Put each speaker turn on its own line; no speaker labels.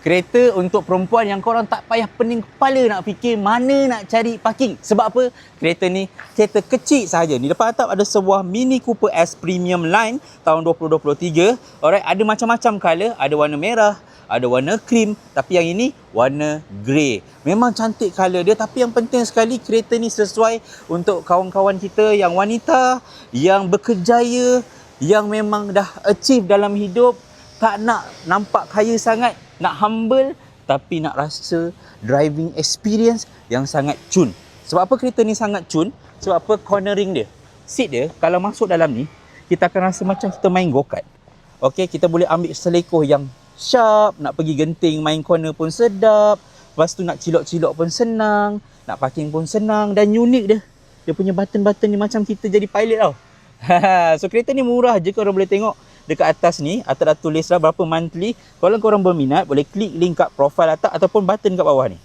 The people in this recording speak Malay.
Kereta untuk perempuan yang korang tak payah pening kepala nak fikir mana nak cari parking. Sebab apa? Kereta ni kereta kecil sahaja. Di depan atap ada sebuah Mini Cooper S Premium Line tahun 2023. Alright, ada macam-macam color. Ada warna merah, ada warna cream, tapi yang ini warna grey. Memang cantik color dia, tapi yang penting sekali kereta ni sesuai untuk kawan-kawan kita yang wanita, yang berkerjaya, yang memang dah achieve dalam hidup, tak nak nampak kaya sangat, nak humble tapi nak rasa driving experience yang sangat cun. Sebab apa kereta ni sangat cun? Sebab apa? Cornering dia, seat dia kalau masuk dalam ni, kita akan rasa macam kita main go-kart. Okey, kita boleh ambil selekoh yang sharp, nak pergi genting main corner pun sedap. Lepas tu nak cilok-cilok pun senang, nak parking pun senang. Dan unik dia, dia punya button-button ni macam kita jadi pilot tau. So kereta ni murah je, korang boleh tengok dekat atas ni, atas dah tulis dah berapa monthly. Kalau korang berminat, boleh klik link kat profile atas ataupun button kat bawah ni.